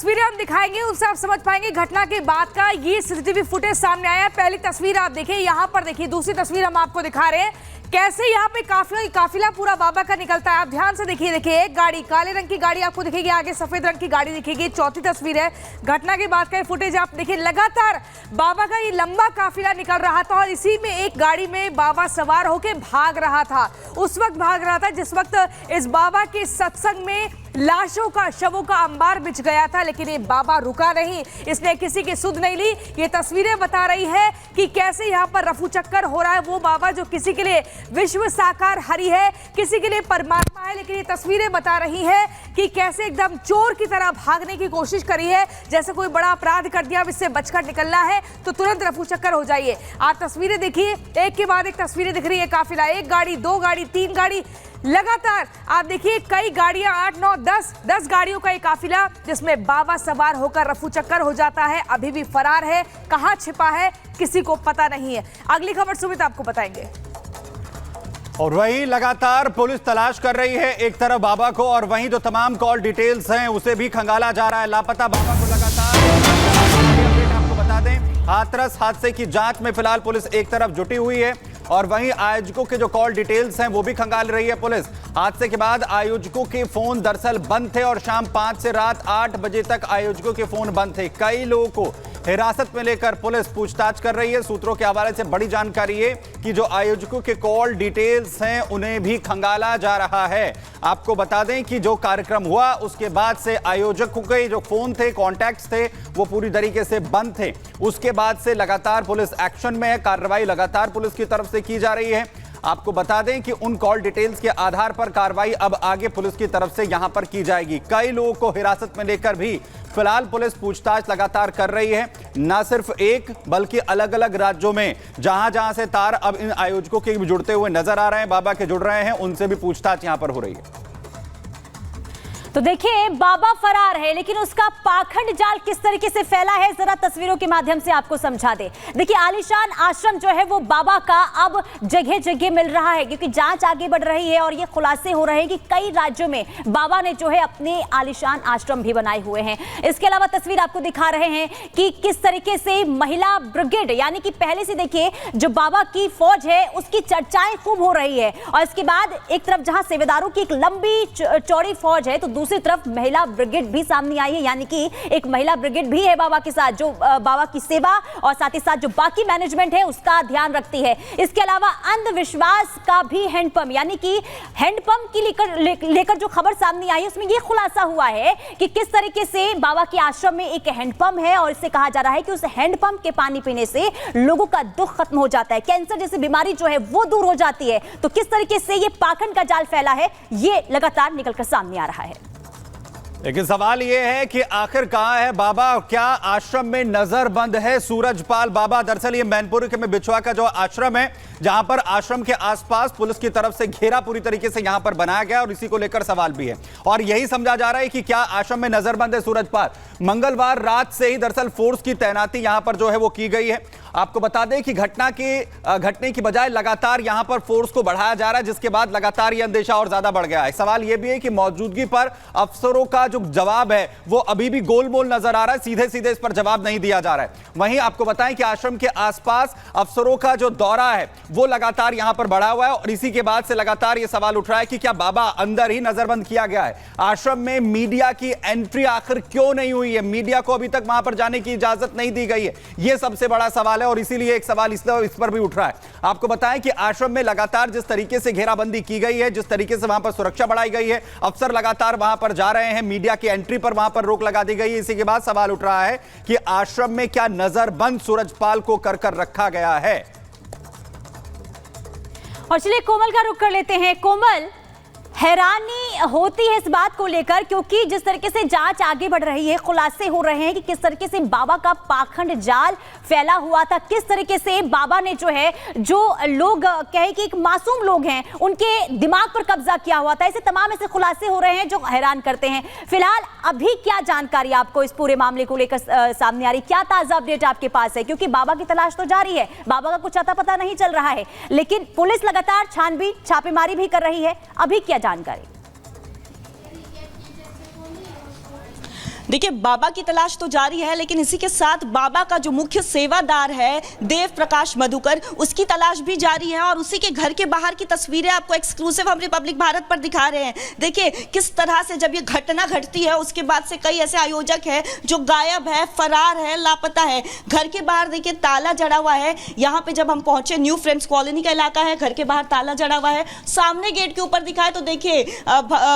तस्वीरें हम दिखाएंगे उससे आप समझ पाएंगे घटना के बाद का ये सीसीटीवी फुटेज सामने आया है। पहली तस्वीर आप देखिए, यहाँ पर देखिए, दूसरी तस्वीर हम आपको दिखा रहे हैं कैसे यहाँ पे काफिला पूरा बाबा का निकलता है। आप ध्यान से देखिए, एक गाड़ी, काले रंग की गाड़ी आपको दिखेगी, आगे सफेद रंग की गाड़ी दिखेगी। चौथी तस्वीर है घटना के बाद का ये फुटेज आप देखिए, लगातार बाबा का ये लंबा काफिला निकल रहा था और इसी में एक गाड़ी में बाबा सवार होकर भाग रहा था। उस वक्त भाग रहा था जिस वक्त इस बाबा के सत्संग में लाशों का, शवों का अंबार बिछ गया था, लेकिन ये बाबा रुका नहीं, इसने किसी की सुध नहीं ली। ये तस्वीरें बता रही है कि कैसे यहाँ पर रफू चक्कर हो रहा है। वो बाबा जो किसी के लिए विश्व साकार हरि है, किसी के लिए परमात्मा है, लेकिन ये तस्वीरें बता रही है कि कैसे एकदम चोर की तरह भागने की कोशिश करी है, जैसे कोई बड़ा अपराध कर दिया, अब इससे बचकर निकलना है तो तुरंत रफू चक्कर हो जाइए। आप तस्वीरें देखिए, एक के बाद एक तस्वीरें दिख रही है। काफिला, एक गाड़ी, दो गाड़ी, तीन गाड़ी, लगातार आप देखिए कई गाड़ियां, 8, 9, 10 गाड़ियों का एक काफिला जिसमें बाबा सवार होकर रफू चक्कर हो जाता है। अभी भी फरार है, कहां छिपा है किसी को पता नहीं है। अगली खबर सुमित आपको बताएंगे। और वहीं लगातार पुलिस तलाश कर रही है एक तरफ बाबा को, और वहीं जो तमाम कॉल डिटेल्स हैं उसे भी खंगाला जा रहा है। लापता बाबा को लगातार आपको बता दें, हाथरस हादसे की जांच में फिलहाल पुलिस एक तरफ जुटी हुई है और वहीं आयोजकों के जो कॉल डिटेल्स हैं वो भी खंगाल रही है पुलिस। हादसे के बाद आयोजकों के फोन दरअसल बंद थे और शाम 5 से रात 8 बजे तक आयोजकों के फोन बंद थे। कई लोगों को हिरासत में लेकर पुलिस पूछताछ कर रही है। सूत्रों के हवाले से बड़ी जानकारी है कि जो आयोजकों के कॉल डिटेल्स हैं उन्हें भी खंगाला जा रहा है। आपको बता दें कि जो कार्यक्रम हुआ उसके बाद से आयोजकों के जो फोन थे, कॉन्टैक्ट्स थे, वो पूरी तरीके से बंद थे। उसके बाद से लगातार पुलिस एक्शन में है, कार्रवाई लगातार पुलिस की तरफ से की जा रही है। आपको बता दें कि उन कॉल डिटेल्स के आधार पर कार्रवाई अब आगे पुलिस की तरफ से यहां पर की जाएगी। कई लोगों को हिरासत में लेकर भी फिलहाल पुलिस पूछताछ लगातार कर रही है। न सिर्फ एक बल्कि अलग अलग राज्यों में जहां से तार अब इन आयोजकों के भी जुड़ते हुए नजर आ रहे हैं, बाबा के जुड़ रहे हैं, उनसे भी पूछताछ यहां पर हो रही है। तो देखिए, बाबा फरार है लेकिन उसका पाखंड जाल किस तरीके से फैला है, जरा तस्वीरों के माध्यम से आपको समझा दे। देखिए, आलीशान आश्रम जो है वो बाबा का अब जगह जगह मिल रहा है क्योंकि जांच आगे बढ़ रही है और ये खुलासे हो रहे हैं कि कई राज्यों में बाबा ने जो है अपने आलीशान आश्रम भी बनाए हुए हैं। इसके अलावा तस्वीर आपको दिखा रहे हैं कि किस तरीके से महिला ब्रिगेड, यानी कि पहले से देखिए जो बाबा की फौज है उसकी चर्चाएं खूब हो रही है और इसके बाद एक तरफ जहां सेवेदारों की एक लंबी चौड़ी फौज है तो दूसरी तरफ महिला ब्रिगेड भी सामने आई है, यानी कि एक महिला ब्रिगेड भी है बाबा के साथ जो बाबा की सेवा और साथ ही साथ जो बाकी मैनेजमेंट है उसका ध्यान रखती है। इसके अलावा अंधविश्वास का भी हैंडपंप, यानी कि हैंडपंप की लेकर जो खबर सामने आई है उसमें यह खुलासा हुआ है कि किस तरीके से बाबा के आश्रम में एक हैंडपंप है और इससे कहा जा रहा है कि उस हैंडपंप के पानी पीने से लोगों का दुख खत्म हो जाता है, कैंसर जैसी बीमारी जो है वो दूर हो जाती है। तो किस तरीके से ये पाखंड का जाल फैला है ये लगातार निकलकर सामने आ रहा है। लेकिन सवाल यह है कि आखिर कहां है बाबा, क्या आश्रम में नजरबंद है सूरजपाल बाबा? दरअसल ये मैनपुरी के में बिछवा का जो आश्रम है, जहां पर आश्रम के आसपास पुलिस की तरफ से घेरा पूरी तरीके से यहां पर बनाया गया और इसी को लेकर सवाल भी है और यही समझा जा रहा है कि क्या आश्रम में नजरबंद है सूरजपाल। मंगलवार रात से ही दरअसल फोर्स की तैनाती यहां पर जो है वो की गई है। आपको बता दें कि घटने की बजाय लगातार यहां पर फोर्स को बढ़ाया जा रहा है, जिसके बाद लगातार यह अंदेशा और ज्यादा बढ़ गया है। सवाल यह भी है कि मौजूदगी पर अफसरों का जो जवाब है वो अभी भी गोलमोल नजर आ रहा है, सीधे सीधे इस पर जवाब नहीं दिया जा रहा है। वहीं आपको बताएं कि आश्रम के आसपास अफसरों का जो दौरा है वो लगातार यहां पर बढ़ा हुआ है और इसी के बाद से लगातार यह सवाल उठ रहा है कि क्या बाबा अंदर ही नजरबंद किया गया है। आश्रम में मीडिया की एंट्री आखिर क्यों नहीं हुई है, मीडिया को अभी तक वहां पर जाने की इजाजत नहीं दी गई है, यह सबसे बड़ा सवाल है और इसीलिए एक सवाल इस पर भी उठ रहा है। आपको बताएं कि आश्रम में लगातार जिस तरीके से घेराबंदी की गई है, जिस तरीके से वहां पर सुरक्षा बढ़ाई गई है, अफसर लगातार वहां पर जा रहे हैं, मीडिया की एंट्री पर वहां पर रोक लगा दी गई है। इसी के बाद सवाल उठ रहा है कि आश्रम में क्या नजरबंद सूरजपाल को कर रखा गया है। और चलिए कोमल का रुख कर लेते हैं। कोमल, हैरानी होती है इस बात को लेकर क्योंकि जिस तरीके से जांच आगे बढ़ रही है, खुलासे हो रहे हैं कि किस तरीके से बाबा का पाखंड जाल फैला हुआ था, किस तरीके से बाबा ने जो है जो लोग कहे कि एक मासूम लोग हैं उनके दिमाग पर कब्जा किया हुआ था। ऐसे तमाम ऐसे खुलासे हो रहे हैं जो हैरान करते हैं। फिलहाल अभी क्या जानकारी आपको इस पूरे मामले को लेकर सामने आ रही, क्या ताजा अपडेट आपके पास है? क्योंकि बाबा की तलाश तो जारी है, बाबा का कुछ अता पता नहीं चल रहा है, लेकिन पुलिस लगातार छानबीन छापेमारी भी कर रही है। अभी क्या जानकारी? देखिए, बाबा की तलाश तो जारी है, लेकिन इसी के साथ बाबा का जो मुख्य सेवादार है देव प्रकाश मधुकर, उसकी तलाश भी जारी है। और उसी के घर के बाहर की तस्वीरें आपको एक्सक्लूसिव हम रिपब्लिक भारत पर दिखा रहे हैं। देखिए किस तरह से जब ये घटना घटती है उसके बाद से कई ऐसे आयोजक हैं जो गायब है, फरार है, लापता है। घर के बाहर देखिए ताला जड़ा हुआ है। यहाँ पे जब हम पहुंचे, न्यू फ्रेंड्स कॉलोनी का इलाका है, घर के बाहर ताला जड़ा हुआ है। सामने गेट के ऊपर दिखाए तो देखिए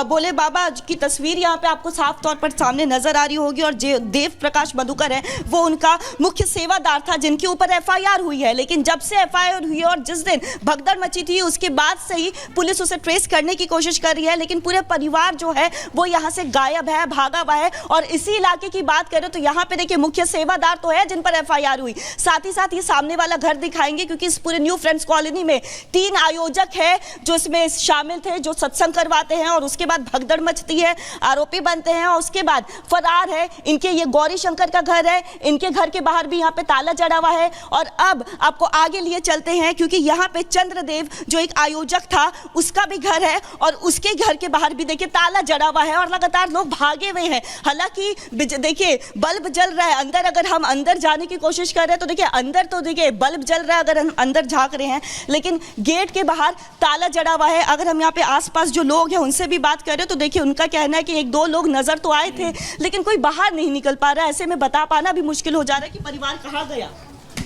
भोले बाबा की तस्वीर यहाँ पे आपको साफ तौर पर सामने नजर आ रही होगी। और देव प्रकाश मधुकर है वो उनका मुख्य सेवादार था जिनके ऊपर एफआईआर हुई है। लेकिन जब से एफआईआर हुई है और जिस दिन भगदड़ मची थी उसके बाद से ही पुलिस उसे ट्रेस करने की कोशिश कर रही है, लेकिन पूरे परिवार जो है वो यहाँ से गायब है, भागा हुआ है। और इसी इलाके की बात करें तो यहाँ पे देखिए मुख्य सेवादार तो है जिन पर एफआईआर हुई, साथ ही साथ ये सामने वाला घर दिखाएंगे क्योंकि इस पूरे न्यू फ्रेंड्स कॉलोनी में 3 आयोजक है जो इसमें शामिल थे, जो सत्संग करवाते हैं और उसके बाद भगदड़ मचती है, आरोपी बनते हैं और उसके बाद फरार है। इनके ये गौरी शंकर का घर है, इनके घर के बाहर भी यहाँ पे ताला जड़ा हुआ है। और अब आपको आगे लिए चलते हैं क्योंकि यहाँ पे चंद्रदेव जो एक आयोजक था उसका भी घर है और उसके घर के बाहर भी देखिए ताला जड़ा हुआ है और लगातार लोग भागे हुए हैं। हालांकि देखिए बल्ब जल रहा है अंदर, अगर हम अंदर जाने की कोशिश कर रहे हैं तो देखिए अंदर तो देखिए बल्ब जल रहा है अगर हम अंदर झांक रहे हैं, लेकिन गेट के बाहर ताला जड़ा हुआ है। अगर हम यहाँ पे आसपास जो लोग हैं उनसे भी बात कर रहे हैं तो देखिए उनका कहना है कि 1-2 लोग नजर तो आए थे लेकिन कोई बाहर नहीं निकल पा रहा है। ऐसे में बता पाना भी मुश्किल हो जा रहा है कि परिवार कहाँ गया।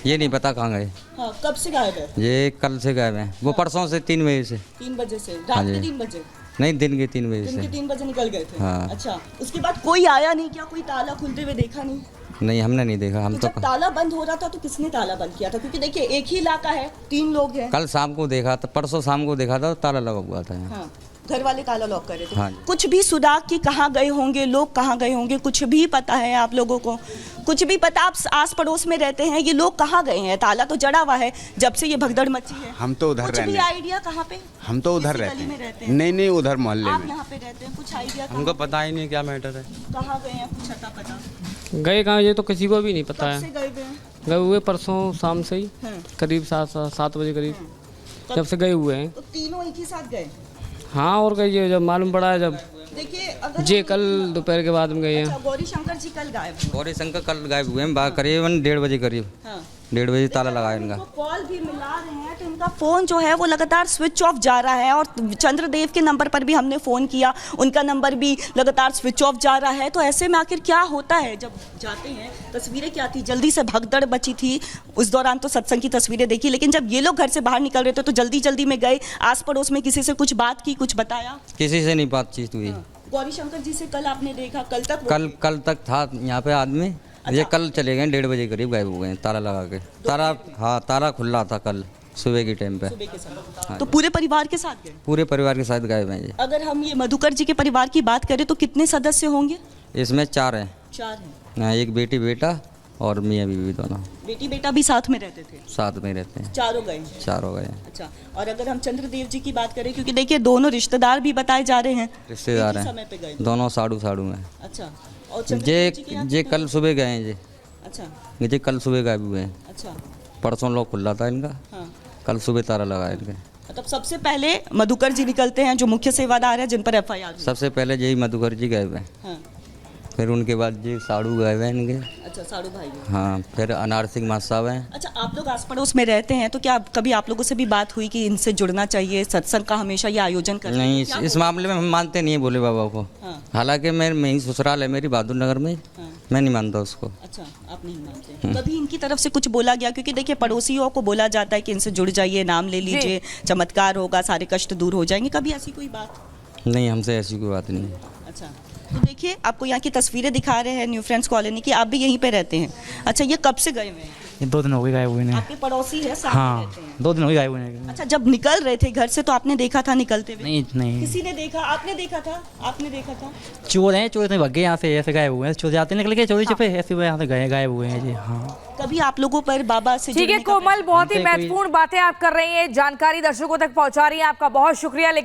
ये नहीं पता कहाँ गए। हाँ, कब से गायब है? ये कल से गायब हैं। वो परसों से 3 बजे से। 3 बजे से रात के 3 बजे? नहीं, दिन के 3 बजे दिन के से। 3 बजे निकल गए थे। हाँ। अच्छा, उसके बाद कोई आया नहीं क्या? कोई ताला खुलते हुए देखा नहीं? नहीं, हमने नहीं देखा। हम तो तो जब ताला बंद हो रहा था तो किसने ताला बंद किया था? क्योंकि देखिए एक ही इलाका है, 3 लोग हैं। कल शाम को देखा था, परसों शाम को देखा था, ताला लगा हुआ था। हाँ, घर वाले ताला लॉक कर रहे थे। हाँ। कुछ भी सुराग कि कहाँ गए होंगे लोग, कहाँ गए होंगे, कुछ भी पता है आप लोगों को? कुछ भी पता? आप आस पड़ोस में रहते हैं, ये लोग कहाँ गए हैं? ताला तो जड़ा हुआ है जब से ये भगदड़ मची है। हम तो उधर कुछ भी रहने, आइडिया कहाँ पे? हम तो उधर किसी रहते गली में हैं। रहते हैं? नहीं, उधर मोहल्ले आप में। यहाँ पे रहते हैं, कुछ आइडिया? हमको पता ही नहीं क्या मैटर है। कहाँ गए हैं, कुछ अता पता? गए कहाँ ये तो किसी को भी नहीं पता कब है। से गए हुए हैं? गए हुए परसों शाम से ही, हाँ। करीब 7 बजे करीब जब से गए हुए हैं। तो तीनों एक ही साथ गए? हाँ, और गए ये जब मालूम पड़ा है जब देखिए अगर जे कल दोपहर के बाद में गए हैं। अच्छा, गौरी शंकर जी कल गायब हुए। गौरी शंकर कल गायब हुए हैं करीबन 1:30 बजे करीब। हाँ। 1:30 बजे ताला लगाया इनका। कॉल भी मिला रहे हैं तो इनका फोन जो है वो लगातार स्विच ऑफ जा रहा है। और चंद्रदेव के नंबर पर भी हमने फ़ोन किया, उनका नंबर भी लगातार स्विच ऑफ जा रहा है। तो ऐसे में आखिर क्या होता है जब जाते हैं? तस्वीरें क्या थी, जल्दी से भगदड़ बची थी, उस दौरान तो सत्संग की तस्वीरें देखी, लेकिन जब ये लोग घर से बाहर निकल रहे थे तो जल्दी जल्दी में गए, आस पड़ोस में किसी से कुछ बात की, कुछ बताया? किसी से नहीं बातचीत हुई। गौरी शंकर जी से कल आपने देखा? कल तक कल तक था यहाँ पे आदमी। ये कल चले गए, 1:30 बजे करीब गायब हो गए ताला लगा के। ताला खुला था कल सुबह के टाइम पे। सुबह के समय। तो पूरे परिवार के साथ गए? पूरे परिवार के साथ गायब हैं ये। अगर हम ये मधुकर जी के परिवार की बात करें तो कितने सदस्य होंगे? इसमें 4 हैं। 4 हैं। एक बेटी बेटा और मियाँ बीवी दोनों बेटी बेटा भी साथ में रहते थे? साथ में रहते हैं। चारों गए? 4 हो गए। अच्छा, और अगर हम चंद्रदेव जी की बात करें, क्योंकि देखिए दोनों रिश्तेदार भी बताए जा रहे हैं, रिश्तेदार एक ही हैं समय पे गए? दोनों साड़ू में। अच्छा, और चंद्रदेव जी के यहाँ ये कितने? कल सुबह गए हैं। अच्छा ये कल सुबह गायब हुए हैं। अच्छा। परसों लोग खुला था इनका। हाँ। कल सुबह ताला लगाया इनके। मतलब सबसे पहले मधुकर जी निकलते हैं जो मुख्य सेवादार है जिन पर एफआईआर हुई। सबसे पहले यही मधुकर जी गए हैं। हाँ। फिर उनके बाद ये साड़ू गए हैं इनके। अच्छा, साड़ू भाई हैं। हाँ, फिर अनार सिंह मास साहब हैं। अच्छा, आप लोग आस पड़ोस में रहते हैं तो क्या कभी आप लोगों से भी बात हुई कि इनसे जुड़ना चाहिए, सत्संग का हमेशा ये आयोजन करते हैं? नहीं, क्या इस मामले में हम मानते नहीं है भोले बाबा को। हाँ। हालांकि मेरी ससुराल है मेरी बहादुर नगर में। हाँ। मैं नहीं मानता उसको। अच्छा, आप नहीं मानते? कभी इनकी तरफ से कुछ बोला गया? क्योंकि देखिए पड़ोसियों को बोला जाता है कि इनसे जुड़ जाइए, नाम ले लीजिए, चमत्कार होगा, सारे कष्ट दूर हो जाएंगे। कभी ऐसी कोई बात? नहीं, हमसे ऐसी कोई बात नहीं है। अच्छा, तो देखिए आपको यहाँ की तस्वीरें दिखा रहे हैं न्यू फ्रेंड्स कॉलोनी की, आप भी यहीं पे रहते हैं। अच्छा, ये कब से गए हुए हैं? ये 2 दिन हो गए गायब हुए ने। आपके पड़ोसी है, साथ में हाँ, रहते हैं? 2 दिन हो गए गायब हुए ने। अच्छा, जब निकल रहे थे घर से तो आपने देखा था निकलते हुए? नहीं, किसी ने देखा? आपने देखा था? आपने देखा था? चोर हैं, चोर भाग गए यहाँ से, ऐसे गायब हुए हैं। चोर जाते निकल के चोरी छुपे ऐसे हुए यहाँ से गए गायब हुए हैं जी। हाँ, कभी आप लोगों पर बाबा से ठीक है जुड़ने का कोमल, बहुत ही हमसे कोई- महत्वपूर्ण बातें आप कर रही हैं, जानकारी दर्शकों तक पहुंचा रही हैं, आपका बहुत शुक्रिया।